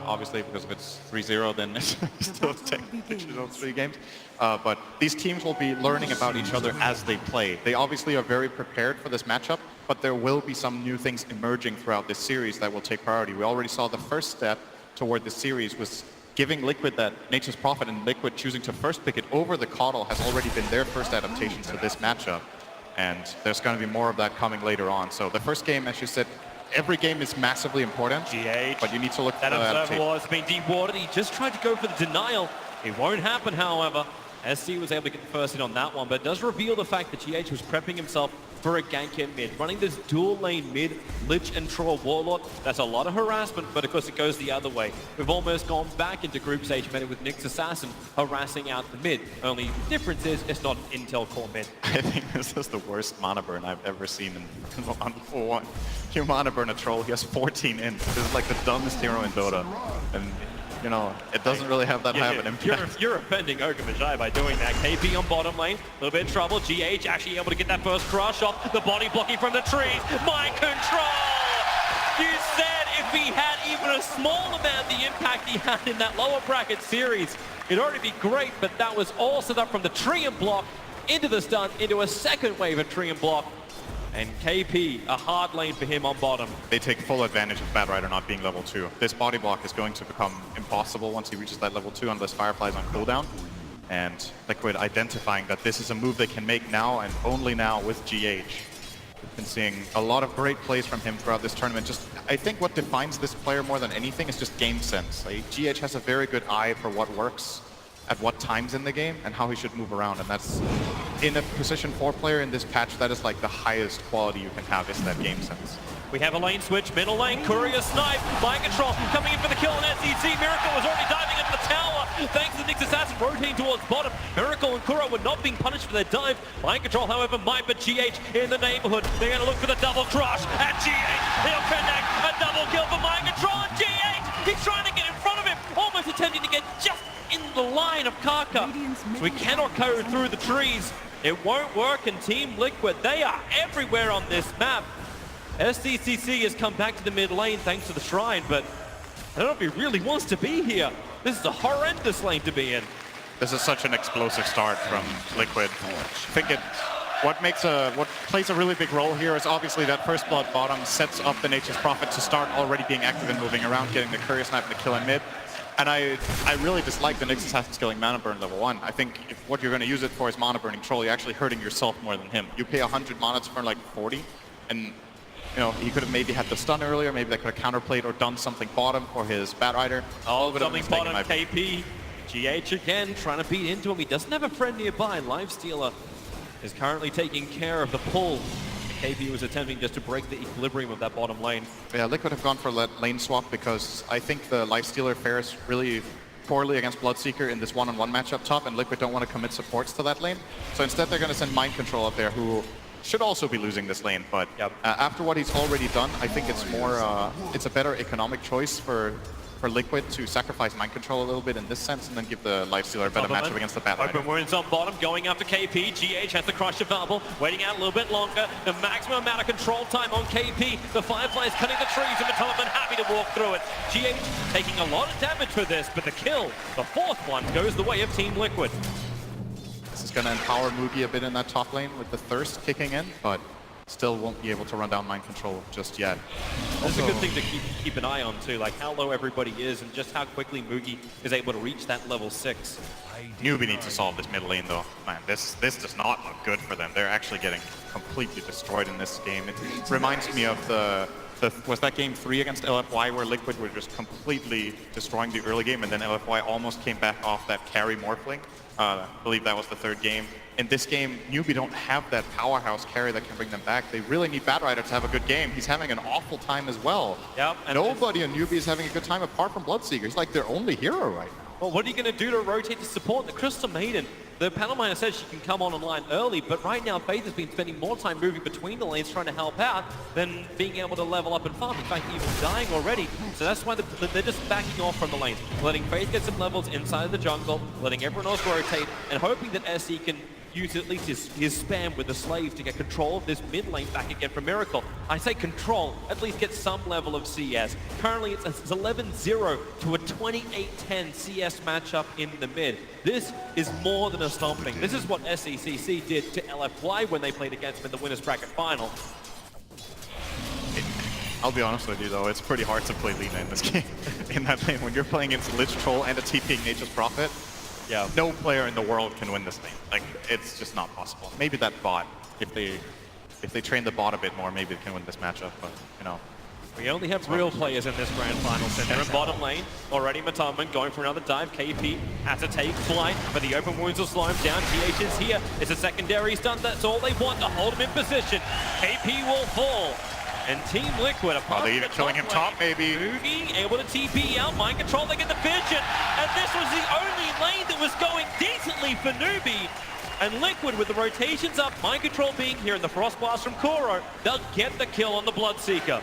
obviously, because if it's 3-0, then it's still technically 3 games. But these teams will be learning about each other as they play. They obviously are very prepared for this matchup, but there will be some new things emerging throughout this series that will take priority. We already saw the first step toward this series was giving Liquid that Nature's Prophet, and Liquid choosing to first pick it over the Coddle has already been their first adaptation to this matchup. And there's going to be more of that coming later on. So the first game, as you said, every game is massively important, GH, but you need to look for that observer wall has been dewatered. He just tried to go for the denial. It won't happen, however. SC was able to get the first hit on that one, but it does reveal the fact that GH was prepping himself for a gank in mid, running this dual lane mid, Lich and Troll Warlord. That's a lot of harassment, but of course it goes the other way. We've almost gone back into group stage meta with Nyx Assassin harassing out the mid. Only difference is it's not Intel core mid. I think this is the worst mana burn I've ever seen on 4-1. You mana burn a Troll, he has 14 in. This is like the dumbest hero in Dota. And you know, it doesn't really have that high of an impact. You're offending Ogamajai by doing that. KP on bottom lane, a little bit of trouble. GH actually able to get that first crush off. The body blocking from the trees. Mind control! You said if he had even a small amount of the impact he had in that lower bracket series, it'd already be great, but that was all set up from the tree and block into the stun, into a second wave of tree and block. And KP, a hard lane for him on bottom. They take full advantage of Bad Rider not being level 2. This body block is going to become impossible once he reaches that level 2 unless Firefly's on cooldown. And Liquid identifying that this is a move they can make now and only now with GH. We've been seeing a lot of great plays from him throughout this tournament. Just, I think what defines this player more than anything is just game sense. Like, GH has a very good eye for what works at what times in the game and how he should move around, and that's in a position 4 player in this patch, that is like the highest quality you can have, is that game sense. We have a lane switch, middle lane, Courier snipe, mind control coming in for the kill on SEC. Miracle was already diving into the tower thanks to Nyx Assassin rotating towards bottom. Miracle and Kuro were not being punished for their dive. Mind control, however, might, but GH in the neighborhood. They're going to look for the double crush at GH. He'll connect a double kill for mind control, and GH, he's trying to get in front of him, almost attempting to get just in the line of Kaka. So we cannot go through the trees. It won't work, and Team Liquid, they are everywhere on this map. SDCC has come back to the mid lane thanks to the Shrine, but I don't know if he really wants to be here. This is a horrendous lane to be in. This is such an explosive start from Liquid. I think what plays a really big role here is obviously that first blood bottom sets up the Nature's Prophet to start already being active and moving around, getting the Courier snipe and the kill in mid. And I really dislike the Nyx Assassin skilling mana burn level 1. I think if what you're going to use it for is mana burning Troll, you're actually hurting yourself more than him. You pay 100 mana to burn like 40, and you know, he could have maybe had the stun earlier, maybe that could have counterplayed or done something bottom for his Bad Rider. Oh, something bottom, KP. GH again, trying to beat into him. He doesn't have a friend nearby. Lifestealer is currently taking care of the pull. KP was attempting just to break the equilibrium of that bottom lane. Yeah, Liquid have gone for lane swap because I think the Lifestealer fares really poorly against Bloodseeker in this one-on-one match up top, and Liquid don't want to commit supports to that lane. So instead they're going to send Mind Control up there, who should also be losing this lane. But after what he's already done, I think it's more, it's a better economic choice for Liquid to sacrifice Mind Control a little bit in this sense and then give the Lifestealer a better matchup against the Bad Rider. Open wounds on bottom, going after KP. GH has the crush available, waiting out a little bit longer. The maximum amount of control time on KP. The Firefly is cutting the trees and Metallican happy to walk through it. GH taking a lot of damage for this, but the kill, the fourth one, goes the way of Team Liquid. This is going to empower Mugi a bit in that top lane with the Thirst kicking in, but still won't be able to run down Mind Control just yet. That's a good thing to keep an eye on too, like how low everybody is and just how quickly Mugi is able to reach that level 6. Newbee needs to solve this mid lane though. Man, this does not look good for them. They're actually getting completely destroyed in this game. It reminds me of was that game 3 against LFY where Liquid were just completely destroying the early game, and then LFY almost came back off that carry morphling. I believe that was the 3rd game. In this game, Newbee don't have that powerhouse carry that can bring them back. They really need Bad Rider to have a good game. He's having an awful time as well. Yep. And nobody on Newbee is having a good time apart from Bloodseeker. He's like their only hero right now. Well, what are you going to do to rotate the support? The Crystal Maiden, the panel miner says she can come online early, but right now Faith has been spending more time moving between the lanes trying to help out than being able to level up and farm. In fact, even dying already. So that's why they're just backing off from the lanes, letting Faith get some levels inside of the jungle, letting everyone else rotate, and hoping that SE can use at least his spam with the slave to get control of this mid lane back again for Miracle. I say control, at least get some level of CS. Currently it's 11-0 to a 28-10 CS matchup in the mid. This is more than a stomping. This is what SECC did to LFY when they played against them in the winners bracket final. I'll be honest with you though, it's pretty hard to play Lina in this game. In that lane, when you're playing against Lich Troll and a TPing Nature's Prophet, yeah, no player in the world can win this lane. Like, it's just not possible. Maybe that bot, if they train the bot a bit more, maybe they can win this matchup, but, you know. We only have real players in this grand final, so they're in bottom lane. Already Matumman going for another dive. KP has to take flight, but the open wounds will slow him down. TH is here. It's a secondary stun. That's all they want, to hold him in position. KP will fall. And Team Liquid, apart they're even killing him top, maybe. Newbee able to TP out, mind control, they get the vision. And this was the only lane that was going decently for Newbee. And Liquid with the rotations up, mind control being here in the Frost Blast from Kuro, they'll get the kill on the Bloodseeker.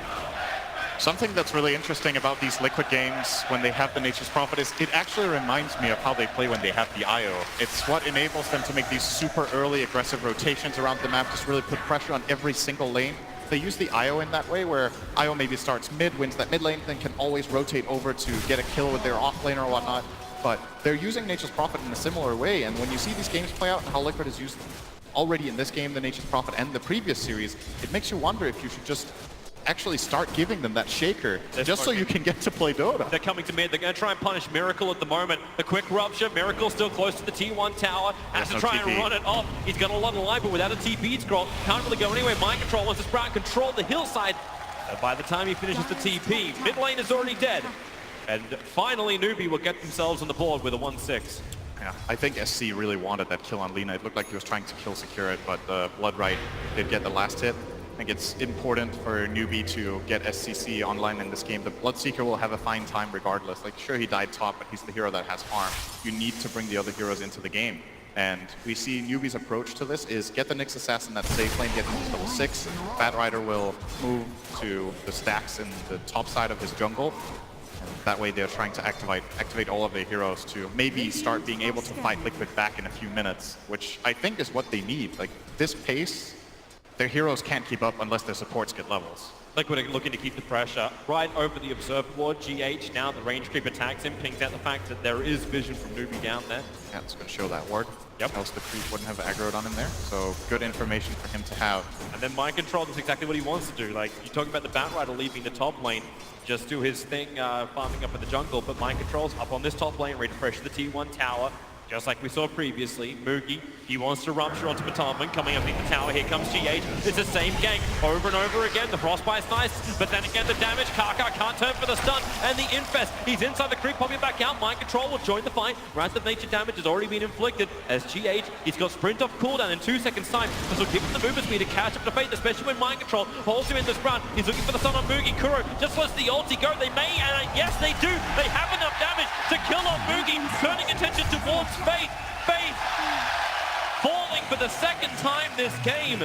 Something that's really interesting about these Liquid games when they have the Nature's Prophet is it actually reminds me of how they play when they have the IO. It's what enables them to make these super early aggressive rotations around the map, just really put pressure on every single lane. They use the IO in that way, where IO maybe starts mid, wins that mid lane, then can always rotate over to get a kill with their off lane or whatnot. But they're using Nature's Prophet in a similar way, and when you see these games play out and how Liquid has used already in this game, the Nature's Prophet and the previous series, it makes you wonder if you should just actually start giving them that shaker, just so you can get to play Dota. They're coming to mid. They're going to try and punish Miracle at the moment. The quick rupture. Miracle still close to the T1 tower. Has to try and run it off. He's got a lot of life, but without a TP scroll, can't really go anywhere. Mind control wants to sprout control the hillside. And by the time he finishes the TP, mid lane is already dead. And finally, Newbee will get themselves on the board with a 1-6. Yeah, I think SC really wanted that kill on Lina. It looked like he was trying to kill secure it, but the Blood Right did get the last hit. I think it's important for Newbee to get SCC online in this game. The Bloodseeker will have a fine time regardless. Like, sure, he died top, but he's the hero that has harm. You need to bring the other heroes into the game. And we see Newbee's approach to this is get the Nyx Assassin that safe lane, get him to level 6. Bat Rider will move to the stacks in the top side of his jungle. And that way they're trying to activate all of their heroes to maybe start being able to fight Liquid back in a few minutes, which I think is what they need. Like, this pace, their heroes can't keep up unless their supports get levels. Liquid are looking to keep the pressure right over the observer ward. GH, now the range creep attacks him, pings out the fact that there is vision from Newbee down there. Yeah, it's going to show that ward. Yep. Else the creep wouldn't have aggroed on him there. So good information for him to have. And then mind control is exactly what he wants to do. Like, you talk about the Bat Rider leaving the top lane, just do his thing, farming up in the jungle, but mind control's up on this top lane, ready to pressure the T1 tower. Just like we saw previously, Moogie, he wants to rupture onto Matumman, coming up in the tower. Here comes GH. It's the same gang over and over again. The Frostbite's nice, but then again the damage. Kaka can't turn for the stun, and the Infest. He's inside the creep, popping back out. Mind control will join the fight. Wrath of Nature damage has already been inflicted as GH, he's got sprint off cooldown in 2 seconds time. This will give him the movement speed to catch up to Fate, especially when mind control holds him in this round. He's looking for the stun on Moogie. Kuro just lets the ulti go. They may, and yes they do. They have enough damage to kill off Moogie, turning attention towards Fate. Fate falling for the second time this game.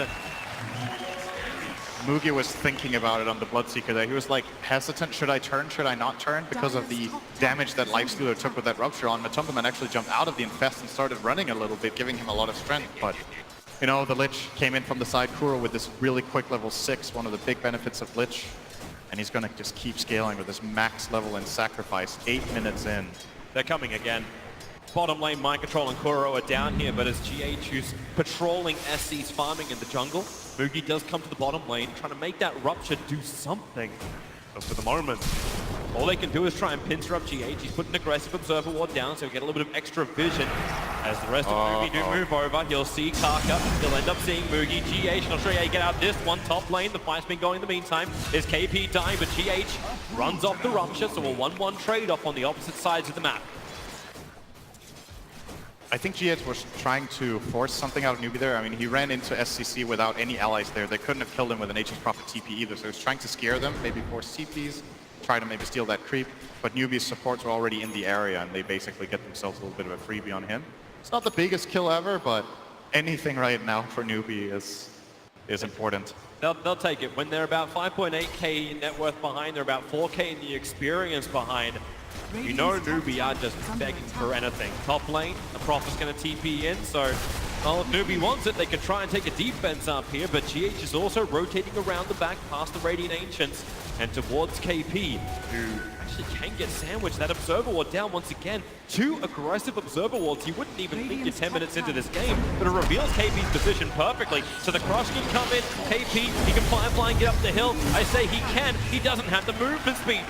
Moogie was thinking about it on the Bloodseeker there. He was like hesitant, should I turn, should I not turn? Because of the damage that Lifestealer took with that rupture on. Matumman actually jumped out of the infest and started running a little bit, giving him a lot of strength. But, you know, the Lich came in from the side. Kuro with this really quick level 6, one of the big benefits of Lich. And he's going to just keep scaling with this max level and sacrifice 8 minutes in. They're coming again. Bottom lane, mind control and Kuro are down here, but as GH, who's patrolling SC's farming in the jungle, Moogie does come to the bottom lane, trying to make that rupture do something. But for the moment, all they can do is try and pincer up GH. He's put an aggressive observer ward down, so he'll get a little bit of extra vision. As the rest of Moogie do move over, he'll see Kaka, he'll end up seeing Moogie. GH, not sure how you get out this one. Top lane, the fight's been going in the meantime. Is KP dying, but GH runs off the rupture, so a 1-1 trade-off on the opposite sides of the map. I think GH was trying to force something out of Newbee there. I mean, he ran into SCC without any allies there. They couldn't have killed him with an Nature's Prophet TP either, so he was trying to scare them, maybe force TPs, try to maybe steal that creep. But Newbee's supports were already in the area, and they basically get themselves a little bit of a freebie on him. It's not the biggest kill ever, but anything right now for Newbee is important. They'll take it. When they're about 5.8k net worth behind, they're about 4k in the experience behind. You know Newbee are just begging for anything. Top lane, the Prophet's going to TP in, so Well, if Newbee wants it, they could try and take a defense up here, but GH is also rotating around the back past the Radiant Ancients and towards KP, who actually can get sandwiched. That Observer Ward down once again. 2 aggressive Observer Wards. You wouldn't even think you're 10 minutes into this game, but it reveals KP's position perfectly. So the crush can come in. KP, he can Firefly and get up the hill. I say he can. He doesn't have the movement speed.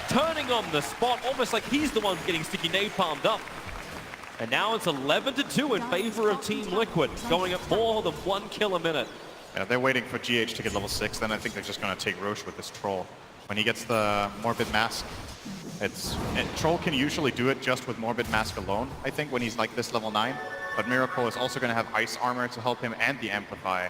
Turning on the spot, almost like he's the one getting sticky napalmed up. And now it's 11-2 in favor of Team Liquid, going at more than 1 kill a minute. Yeah, they're waiting for GH to get level 6, then I think they're just going to take Roche with this Troll. When he gets the Morbid Mask, Troll can usually do it just with Morbid Mask alone, I think, when he's like this level 9. But Miracle is also going to have Ice Armor to help him and the Amplify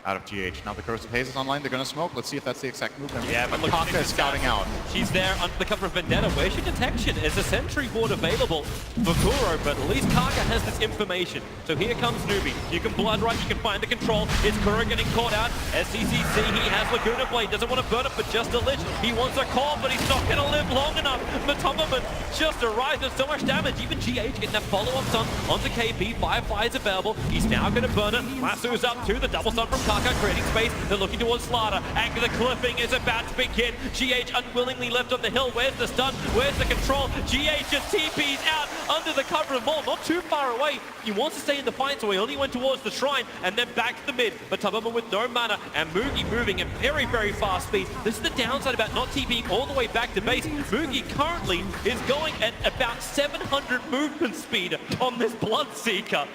out of GH. Now the Curse of Haze is online, they're going to smoke. Let's see if that's the exact movement. Yeah, but look, Kaka is scouting out. She's there under the cover of Vendetta. Where's your detection? Is a sentry ward available for Kuro, but at least Kaka has this information. So here comes Newbee. You can blood right, you can find the control. It's Kuro getting caught out. SCCC, he has Laguna Blade, doesn't want to burn it for just a lich. He wants a call, but he's not going to live long enough. Matomberman just arrived with so much damage. Even GH getting that follow-up stun onto KP. Firefly is available. He's now going to burn it. Lasso's up too. The double stun from Kaka, creating space. They're looking towards Slaughter. And the clipping is about to begin. GH unwillingly left on the hill. Where's the stun? Where's the control? GH just TP's out under the cover of Maul. Not too far away. He wants to stay in the fight, so he only went towards the shrine and then back to the mid. But Matomberman with no mana and Mugi moving at very, very fast speed. This is the downside about not TPing all the way back to base. Mugi currently is going at about 700 movement speed on this Bloodseeker.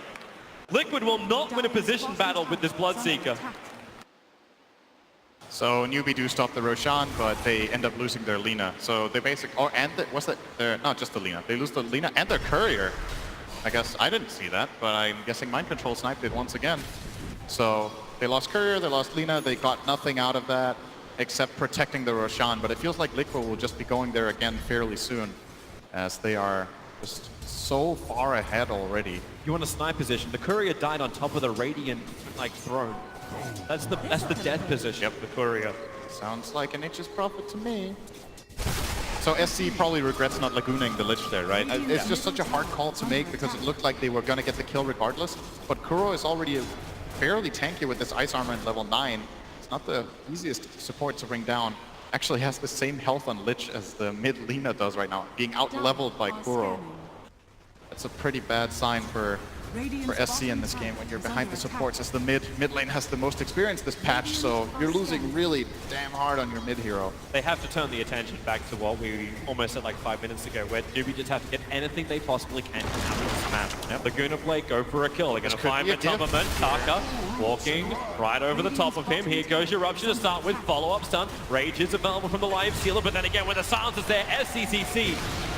Liquid will not win a position battle with this Bloodseeker. So Newbee do stop the Roshan, but they end up losing their Lina. So they not just the Lina. They lose the Lina and their Courier. I guess I didn't see that, but I'm guessing Mind Control sniped it once again. So they lost Courier, they lost Lina, they got nothing out of that except protecting the Roshan. But it feels like Liquid will just be going there again fairly soon, as they are just so far ahead already. You want a snipe position. The Courier died on top of the Radiant throne. That's the death position. Yep, the Courier. Sounds like an Nature's Prophet to me. So SC probably regrets not Lagooning the Lich there, right? It's just such a hard call to make because it looked like they were going to get the kill regardless. But Kuro is already fairly tanky with this Ice Armor at level 9. It's not the easiest support to bring down. Actually has the same health on Lich as the mid Lina does right now, being out-leveled by Kuro. That's a pretty bad sign for SC in this game when you're behind the supports, as the mid lane has the most experience this patch, so you're losing really damn hard on your mid hero. They have to turn the attention back to what we almost said like 5 minutes ago, where Newbee just have to get anything they possibly can out of this map. Yep. Laguna Blade go for a kill. They're going to find Matomberman. Kaka walking right over the top of him. Here goes Eruption to start with. Follow-up stun. Rage is available from the Live Sealer, but then again when the silence is there, SCCC.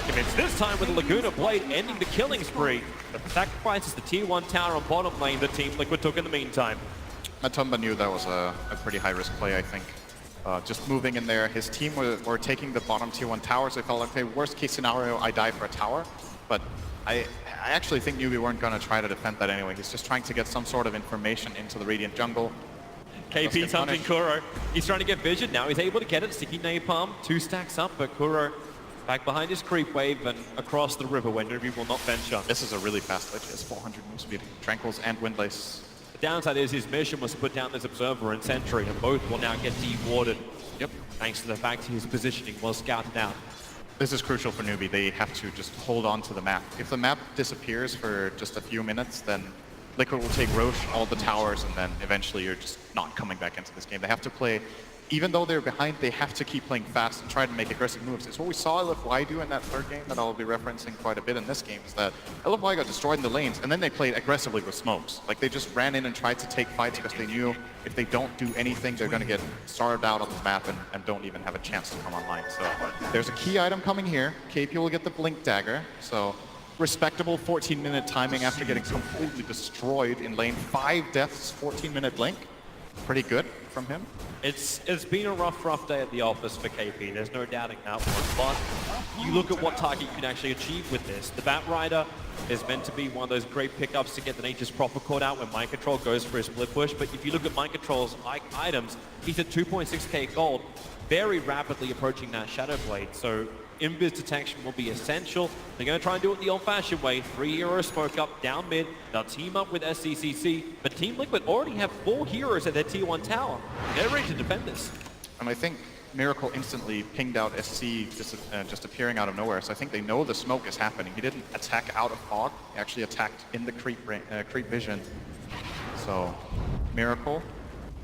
If it's this time with the Laguna Blade ending the killing spree, the sacrifice is the tier 1 tower on bottom lane that Team Liquid took in the meantime. Matomba knew that was a pretty high-risk play, I think. Just moving in there, his team were taking the bottom tier 1 towers. They felt like, okay, worst case scenario, I die for a tower. But I actually think Newbee weren't going to try to defend that anyway. He's just trying to get some sort of information into the Radiant jungle. KP's hunting Kuro. He's trying to get vision. Now he's able to get it. Sticky Napalm, 2 stacks up, but Kuro back behind his creep wave and across the river where Newbee will not venture. This is a really fast Lich. It's 400 move speed, Tranquils and Windlace. The downside is his mission was to put down this Observer and Sentry, and both will now get dewarded. Yep. Thanks to the fact his positioning was scouted out. This is crucial for Newbee. They have to just hold on to the map. If the map disappears for just a few minutes, then Liquid will take Roche, all the towers, and then eventually you're just not coming back into this game. They have to play, even though they're behind, they have to keep playing fast and try to make aggressive moves. It's what we saw LFY do in that third game that I'll be referencing quite a bit in this game, is that LFY got destroyed in the lanes, and then they played aggressively with smokes. Like, they just ran in and tried to take fights because they knew if they don't do anything, they're going to get starved out on the map and don't even have a chance to come online. So there's a key item coming here. KP will get the Blink Dagger, so respectable 14-minute timing after getting completely destroyed in lane. 5 deaths, 14-minute blink. Pretty good from him. It's been a rough day at the office for KP. There's no doubting that one. But you look at what target you can actually achieve with this. The Bat Rider is meant to be one of those great pickups to get the Nature's Proper caught out when Mind Control goes for his split push. But if you look at Mind Control's items, he's at 2.6k gold, very rapidly approaching that Shadow Blade. So invis detection will be essential. They're going to try and do it the old-fashioned way. 3 heroes smoke up, down mid. They'll team up with SCCC. But Team Liquid already have 4 heroes at their tier 1 tower. They're ready to defend this. And I think Miracle instantly pinged out SC just appearing out of nowhere. So I think they know the smoke is happening. He didn't attack out of fog. He actually attacked in the creep vision. So Miracle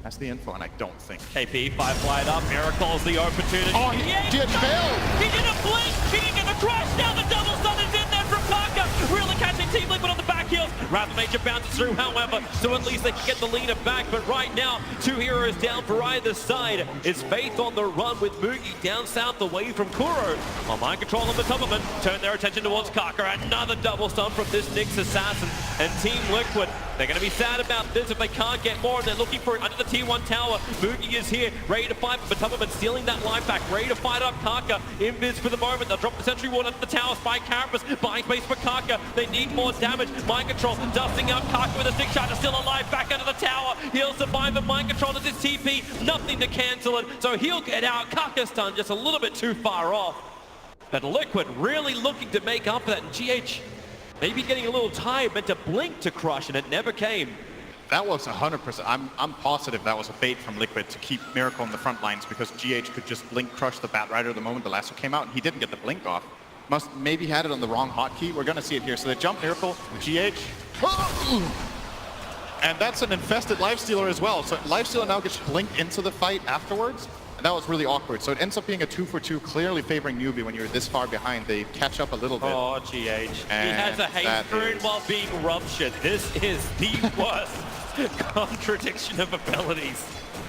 has the info, and I don't think. KP, 5 flight up. Miracle's the opportunity. Oh, he did fail! He didn't blink! He didn't get the crash! Now the double stun is in there from Parker! Really catching Team Liquid on the back heels. Rather Major bounces through, however, so at least they can get the leader back. But right now, 2 heroes down for either side. It's Faith on the run with Moogie down south away from Kuro. On mind control on the Tubberman, turn their attention towards Kaka. Another double stun from this Nyx assassin. And Team Liquid, they're going to be sad about this if they can't get more. They're looking for it under the tier 1 tower. Moogie is here, ready to fight, but Tubberman stealing that life back, ready to fight up Kaka. Invis for the moment. They'll drop the sentry ward under the tower. Spike Carapace, buying space for Kaka. They need more damage. Mind control, dusting out Kaka with a stick shot. Still alive, back under the tower. He'll survive, but mind control does his TP. Nothing to cancel it, so he'll get out. Kaka's stunned just a little bit too far off. But Liquid really looking to make up for that. And GH maybe getting a little tired, meant to blink to crush, and it never came. That was 100%. I'm positive that was a bait from Liquid to keep Miracle on the front lines, because GH could just blink crush the Bat Rider the moment the lasso came out, and he didn't get the blink off. Maybe had it on the wrong hotkey. We're gonna see it here. So they jump Miracle, GH. And that's an infested Lifestealer as well. So Lifestealer now gets blinked into the fight afterwards. And that was really awkward. So it ends up being a 2-for-2, clearly favoring Newbee when you're this far behind. They catch up a little bit. Oh, GH. He has a hate rune while being ruptured. This is the worst contradiction of abilities.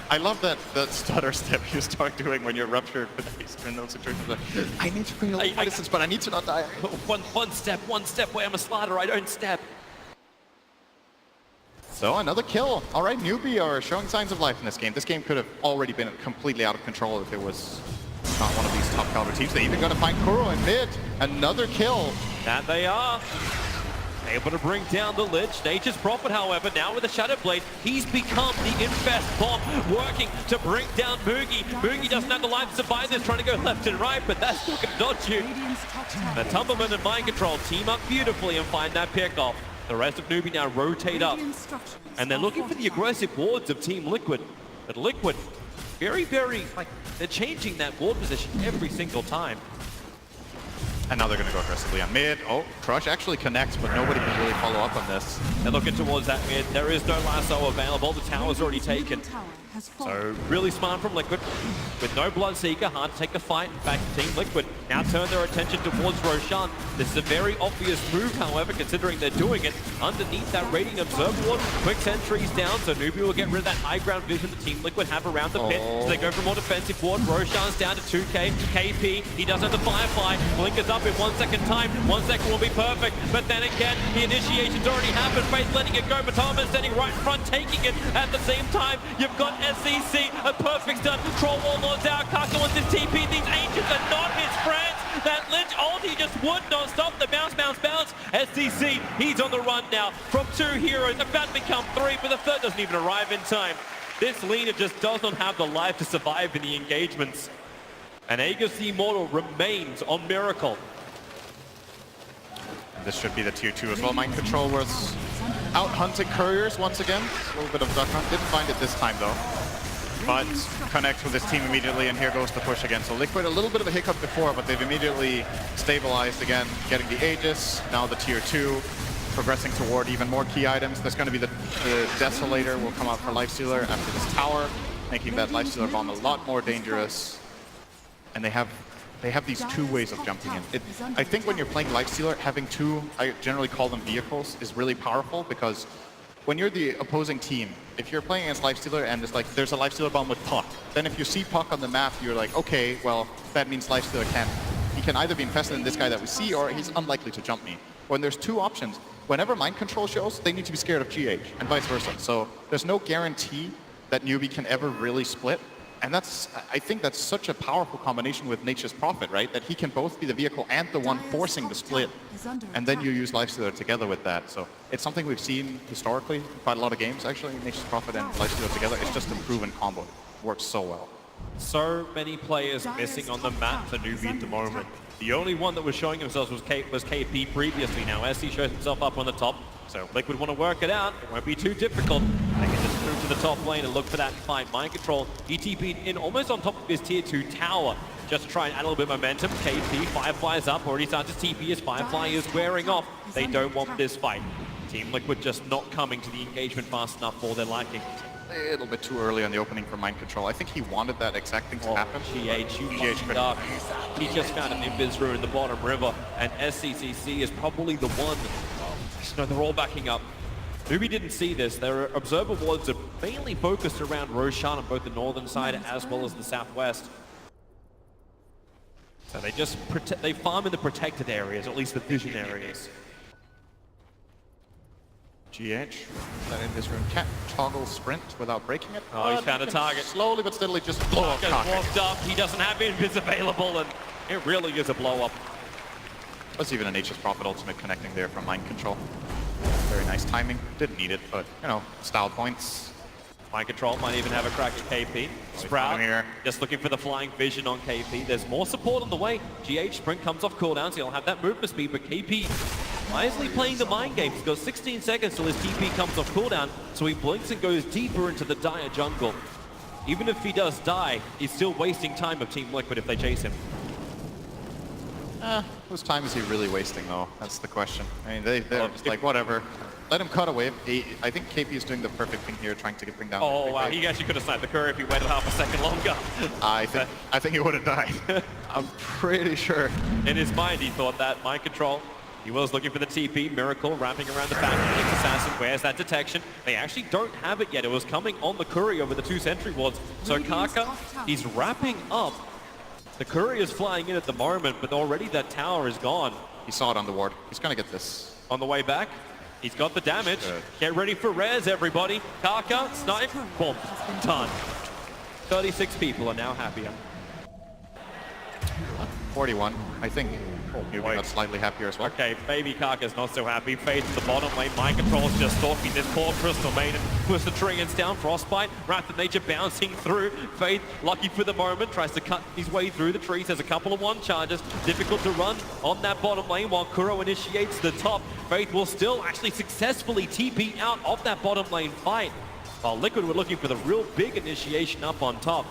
I love that stutter step you start doing when you're ruptured in those situations. Like, I need to bring a little distance, but I need to not die. One step where I'm a slider, I don't step. So another kill. All right, Newbee are showing signs of life in this game. This game could have already been completely out of control if it was not one of these top caliber teams. They're even going to find Kuro in mid. Another kill. That they are. Able to bring down the Lich. Nature's Prophet, however, now with the Shadow Blade, he's become the infest bomb, working to bring down Moogie. Moogie doesn't have the life to survive this, trying to go left and right, but that's not going to dodge you. The Tumberman and Mind Control team up beautifully and find that pickoff. The rest of Newbee now rotate up, and they're looking for the aggressive wards of Team Liquid. But Liquid, very, they're changing that ward position every single time. And now they're going to go aggressively on mid. Oh, Crush actually connects, but nobody can really follow up on this. They're looking towards that mid. There is no lasso available. The tower's already taken. So really smart from Liquid. With no Bloodseeker, hard to take the fight. In fact, Team Liquid now turn their attention towards Roshan. This is a very obvious move, however, considering they're doing it underneath that Radiant Observer ward. Quick sentries down, so Newbee will get rid of that high ground vision the Team Liquid have around the pit. So they go for more defensive ward. Roshan's down to 2k. KP, he does have the Firefly. Blink is up in 1 second time. 1 second will be perfect. But then again, the initiation's already happened. Faith letting it go. Matama standing right in front, taking it. At the same time, you've got SCC, a perfect stun. Troll Warlord's out. Kaka wants his TP. These Ancients are not his friends. That Lich ulti just would not stop the bounce. SCC, he's on the run now. From 2 heroes, about to become 3, but the third doesn't even arrive in time. This leader just does not have the life to survive in the engagements. And Aegis the Immortal remains on Miracle. This should be the tier 2 as well. Mind Control was out hunting couriers once again. A little bit of duck hunt. Didn't find it this time though. But connects with his team immediately, and here goes the push again. So Liquid, a little bit of a hiccup before, but they've immediately stabilized again, getting the Aegis, now the tier 2, progressing toward even more key items. There's going to be the Desolator will come out for Lifestealer after this tower, making that Lifestealer bomb a lot more dangerous. And they have these 2 ways of jumping in. I think when you're playing Lifestealer, having 2, I generally call them vehicles, is really powerful, because when you're the opposing team, if you're playing against Lifestealer and it's like there's a Lifestealer bomb with Puck, then if you see Puck on the map, you're like, okay, well, that means Lifestealer he can either be infested in this guy that we see, or he's unlikely to jump me. When there's 2 options, whenever Mind Control shows, they need to be scared of GH, and vice versa. So there's no guarantee that Newbee can ever really split. And I think that's such a powerful combination with Nature's Prophet, right? That he can both be the vehicle and the one forcing the split. And then you use Lifestealer together with that. So it's something we've seen historically, quite a lot of games actually, Nature's Prophet and Lifestealer together. It's just a proven combo. It works so well. So many players missing on the map for Newbee at the moment. The only one that was showing themselves was KP previously. Now SC shows himself up on the top, so Liquid want to work it out. It won't be too difficult. They can just move to the top lane and look for that fight. Mind Control, ETP'd in almost on top of his tier 2 tower, just to try and add a little bit of momentum. KP, Firefly's up, already started to TP as Firefly is wearing off. They don't want this fight. Team Liquid just not coming to the engagement fast enough for their liking. A little bit too early on the opening for Mind Control. I think he wanted that exact thing to happen. GH dark. He just found an Invis Rune in the bottom river, and SCCC is probably the one. No, they're all backing up. Newbee didn't see this. Their observer wards are mainly focused around Roshan on both the northern side as well as the southwest. So they just they farm in the protected areas, or at least the vision areas. GH, that in this room can't toggle sprint without breaking it. Oh, he's found a target. Slowly but steadily just blow up Kaka. Walked up, he doesn't have Invis available, and it really is a blow up. That's even an H's Prophet ultimate connecting there from Mind Control. Very nice timing. Didn't need it, but, you know, style points. Mind Control might even have a crack at KP. Sprout here. Just looking for the flying vision on KP. There's more support on the way. GH Sprint comes off cooldown, so he'll have that movement speed, but KP wisely playing the mind game. He's got 16 seconds till his TP comes off cooldown, so he blinks and goes deeper into the dire jungle. Even if he does die, he's still wasting time of Team Liquid if they chase him. Whose time is he really wasting, though? That's the question. I mean, they're just like, whatever. Let him cut away. I think KP is doing the perfect thing here, trying to bring down. Oh, wow. He actually could have sniped the courier if he waited half a second longer. I think he would have died. I'm pretty sure. In his mind, he thought that. Mind Control. He was looking for the TP. Miracle wrapping around the back. Nick Assassin, where's that detection? They actually don't have it yet. It was coming on the courier with the 2 sentry wards. So Kaka, he's wrapping up. The courier's flying in at the moment, but already that tower is gone. He saw it on the ward. He's gonna get this. On the way back, he's got the damage. Get ready for res, everybody. Kaka, snipe, boom, done. 36 people are now happier. 41, I think. Newbee got slightly happier as well. Okay, maybe Kaka's not so happy. Faith in the bottom lane. Mind Control's just stalking this poor Crystal Maiden. Puts the Treants down. Frostbite. Wrath of Nature bouncing through. Faith, lucky for the moment, tries to cut his way through the trees. There's a couple of one charges. Difficult to run on that bottom lane while Kuro initiates the top. Faith will still actually successfully TP out of that bottom lane fight. While Liquid were looking for the real big initiation up on top.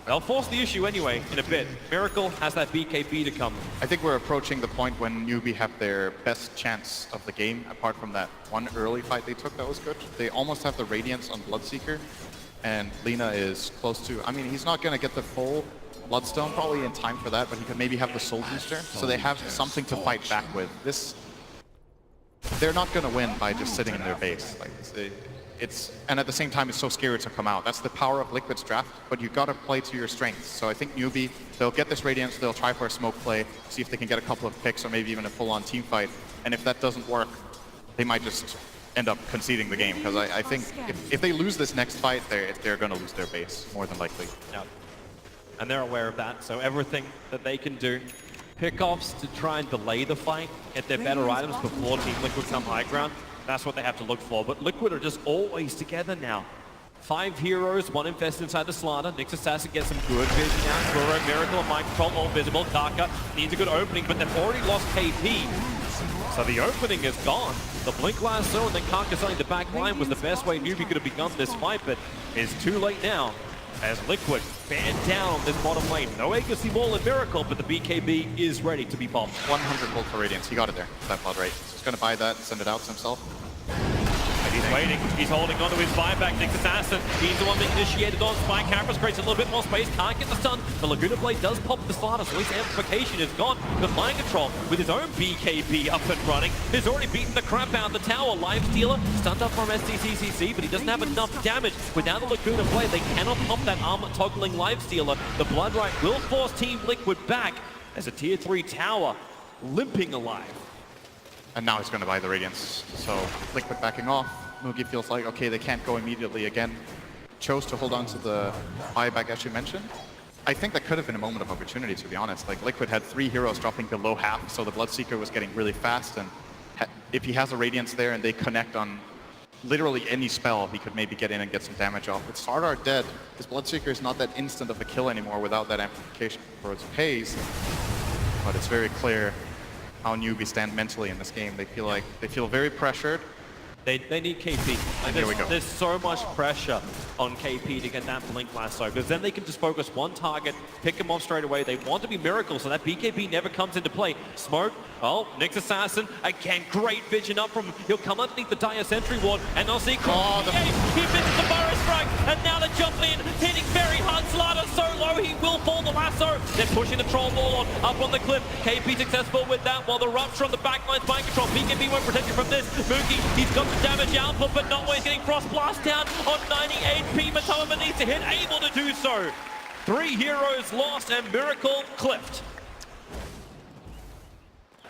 They'll force the issue anyway in a bit. Miracle has that BKB to come. I think we're approaching the point when Newbee have their best chance of the game, apart from that one early fight they took that was good. They almost have the Radiance on Bloodseeker, and Lina is close to... I mean, he's not going to get the full Bloodstone probably in time for that, but he could maybe have the Soul Booster, so they have something to fight back with. They're not going to win by just sitting in their base. Like, and at the same time, it's so scary to come out. That's the power of Liquid's draft, but you've got to play to your strengths. So I think Newbee, they'll get this Radiance, they'll try for a smoke play, see if they can get a couple of picks or maybe even a full-on team fight. And if that doesn't work, they might just end up conceding the game. Because I think if they lose this next fight, they're going to lose their base, more than likely. Yeah. And they're aware of that, so everything that they can do, pickoffs to try and delay the fight, get their better items before Team Liquid come high ground. That's what they have to look for, but Liquid are just always together now. 5 heroes, 1 infest inside the Slaughter. Nyx Assassin gets some good vision out. Kuro, Miracle, and Mind Control all visible. Kaka needs a good opening, but they've already lost KP. So the opening is gone. The Blink Lasso and then Kaka selling the back line was the best way Newbee could have begun this fight, but it's too late now. As Liquid banned down on this bottom lane. No Agency Wall and Miracle, but the BKB is ready to be bombed. 100 gold for Radiance. He got it there. That blood rate. He's going to buy that, send it out to himself. He's waiting. He's holding on to his buyback. Nyx Assassin. He's the one being initiated on. Spike Campus creates a little bit more space. Can't get the stun. The Laguna Blade does pop the Slaughter, so his amplification is gone. But Mind Control, with his own BKB up and running, has already beaten the crap out of the tower. Live Stealer stunned up from SDCCC, but he doesn't have enough damage. Without the Laguna Blade, they cannot pop that armor toggling Live Stealer. The Blood Right will force Team Liquid back as a tier 3 tower limping alive. And now he's going to buy the Radiance. So Liquid backing off. Mugi feels like, okay, they can't go immediately again. Chose to hold on to the buyback, as you mentioned. I think that could have been a moment of opportunity, to be honest. Like, Liquid had 3 heroes dropping below half, so the Bloodseeker was getting really fast, and if he has a Radiance there and they connect on literally any spell, he could maybe get in and get some damage off. With Sardar dead, his Bloodseeker is not that instant of a kill anymore without that amplification for its pace. but it's very clear how Newbee stand mentally in this game. They feel very pressured. They need KP. And here we go. There's so much pressure on KP to get that blink lasso, because then they can just focus one target, pick him off straight away. They want to be Miracle, so that BKB never comes into play. Smoke, oh, Nyx Assassin, again, great vision up from him. He'll come underneath the Dire Sentry Ward, and they'll see he misses the Burrow Strike, and now they jump in, hitting very hard. Slaughter so low, he will fall the lasso. They're pushing the Troll Ball up on the cliff. KP successful with that, while the Rupture on the backline's mind control. BKB won't protect you from this. Mookie, he's got the damage output, but not when he's getting Frost Blast down on 98p. Matoma needs to hit, able to do so. 3 heroes lost and Miracle clipped.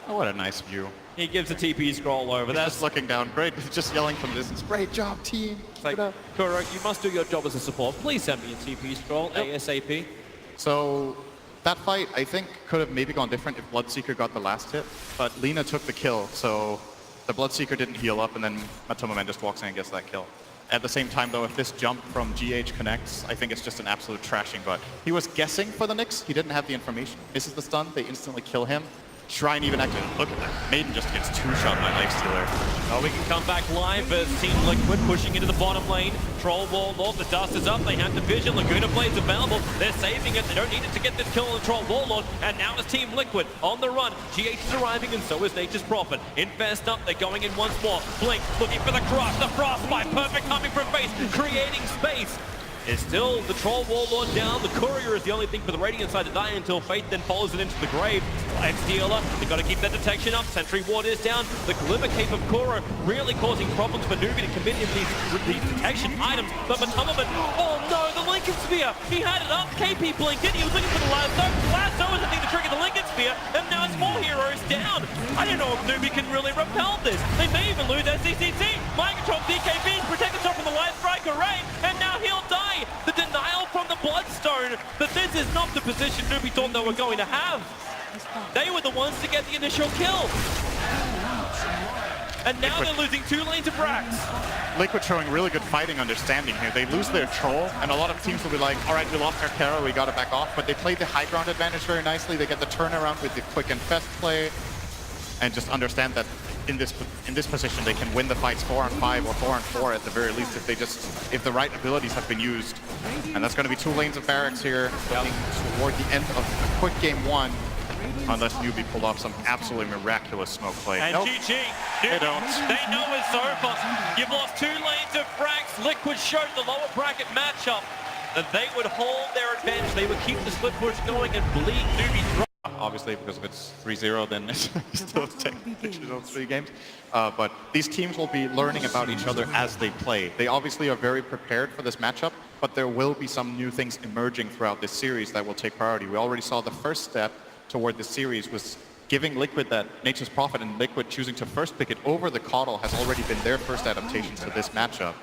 Oh, what a nice view. He gives a TP scroll over. That's just looking down. Great, just yelling from distance. Great job, team. It's like, Kuro, you must do your job as a support. Please send me a TP scroll ASAP. So that fight, I think, could have maybe gone different if Bloodseeker got the last hit, but Lina took the kill, so the Bloodseeker didn't heal up, and then Matoma just walks in and gets that kill. At the same time, though, if this jump from GH connects, I think it's just an absolute trashing, but he was guessing for the Nyx. He didn't have the information. Misses the stun. They instantly kill him. Shrine even acted. Look at that. Maiden just gets 2-shot by Lifestealer. Oh, we can come back live as Team Liquid pushing into the bottom lane. Troll Warlord, the dust is up. They have the vision. Laguna Blade's available. They're saving it. They don't need it to get this kill on the Troll Warlord. And now it's Team Liquid on the run. GH is arriving, and so is Nature's Prophet. Infest up. They're going in once more. Blink looking for the crush. The Frostbite. Perfect timing for face. Creating space. It's still the Troll Warlord down. The Courier is the only thing for the Radiant side to die until Fate then follows it into the grave. Lifestealer, they've got to keep that detection up. Sentry Ward is down. The Glimmer Cape of Kuro really causing problems for Newbee to commit into these detection items. But Matoma, oh no, the Lincoln Sphere! He had it up. KP blinked in. He was looking for the lasso. Lasso is the thing to trigger the Lincoln Sphere. And now it's 4 heroes down. I don't know if Newbee can really repel this. They may even lose SCCC. Mind control BKB protect himself from the Light Strike Array. And now he'll die. The denial from the Bloodstone, but this is not the position Newbee thought they were going to have. They were the ones to get the initial kill. And now they're losing 2 lanes of Brax. Liquid showing really good fighting understanding here. They lose their Troll, and a lot of teams will be like, all right, we lost our Kara, we got to back off. But they play the high ground advantage very nicely. They get the turnaround with the quick infest play, and just understand that in this position they can win the fights 4 on 5 or 4 on 4 at the very least if the right abilities have been used. And that's going to be 2 lanes of barracks here, looking toward the end of a quick game 1, unless Newbee pulled off some absolutely miraculous smoke play. And nope. GG, They don't. They know it's over. You've lost 2 lanes of Brax. Liquid showed the lower bracket matchup that they would hold their advantage. They would keep the split push going and bleed Newbee dry. Obviously, because if it's 3-0, then it's still 3 games. But these teams will be learning about each other as they play. They obviously are very prepared for this matchup, but there will be some new things emerging throughout this series that will take priority. We already saw the first step toward this series was giving Liquid that Nature's Prophet, and Liquid choosing to first pick it over the Coddle has already been their first adaptation to this matchup.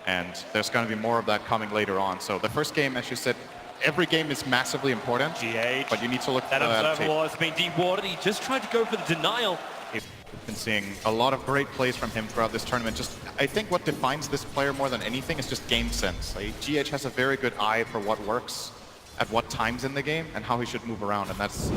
And there's going to be more of that coming later on. So the first game, as you said, every game is massively important, but you need to look for that observer was being dewarded. He just tried to go for the denial. We've been seeing a lot of great plays from him throughout this tournament. Just, I think what defines this player more than anything is just game sense. Like, GH has a very good eye for what works at what times in the game and how he should move around. And that's,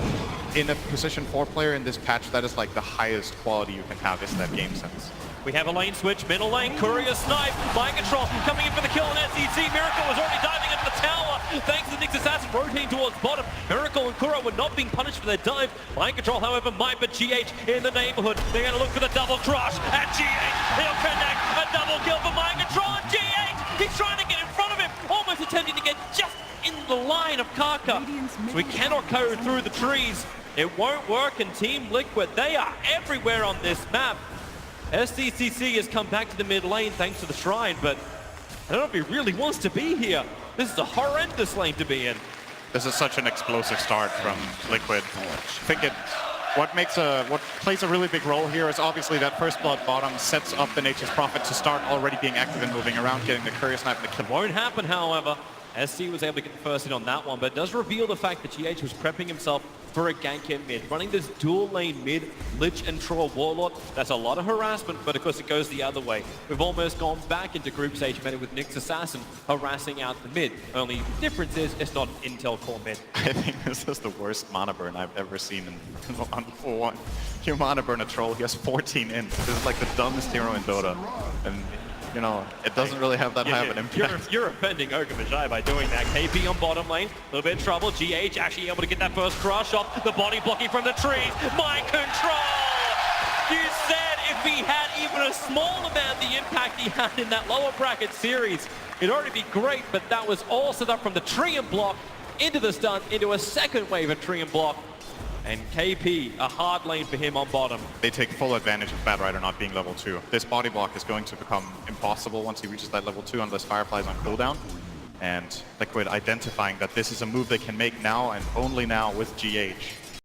in a position 4 player in this patch, that is like the highest quality you can have, is that game sense. We have a lane switch, middle lane, Courier snipe, mind control, coming in for the kill on SEC. Miracle was already diving into the tower, thanks to the Nyx Assassin rotating towards bottom. Miracle and Kuro were not being punished for their dive. Mind control, however, might, but GH in the neighborhood. They're going to look for the double crush, and GH, he'll connect, a double kill for mind control, and GH, he's trying to get in front of him, almost attempting to get just in the line of Kaka. So we cannot go through the trees. It won't work, and Team Liquid, they are everywhere on this map. SCCC has come back to the mid lane thanks to the Shrine, but I don't know if he really wants to be here. This is a horrendous lane to be in. This is such an explosive start from Liquid. I think what plays a really big role here is obviously that first blood bottom sets up the Nature's Prophet to start already being active and moving around, getting the Courier snipe and the kill. Won't happen, however. SC was able to get the first hit on that one, but it does reveal the fact that GH was prepping himself for a gank in mid. Running this dual lane mid, Lich and Troll Warlord, that's a lot of harassment, but of course it goes the other way. We've almost gone back into group stage meta with Nyx Assassin harassing out the mid. Only difference is it's not an Intel core mid. I think this is the worst mana burn I've ever seen on 4-1. You mana burn a troll, he has 14 in. This is like the dumbest hero in Dota. And you know, it doesn't really have that high of an impact. You're offending Ogre Vijay by doing that. KP on bottom lane, a little bit of trouble. GH actually able to get that first crush off. The body blocking from the trees. Mind control! You said if he had even a small amount of the impact he had in that lower bracket series, it'd already be great, but that was all set up from the tree and block into the stun, into a second wave of tree and block. And KP, a hard lane for him on bottom. They take full advantage of Bad Rider not being level 2. This body block is going to become impossible once he reaches that level 2 unless Firefly's on cooldown. And Liquid identifying that this is a move they can make now and only now with GH.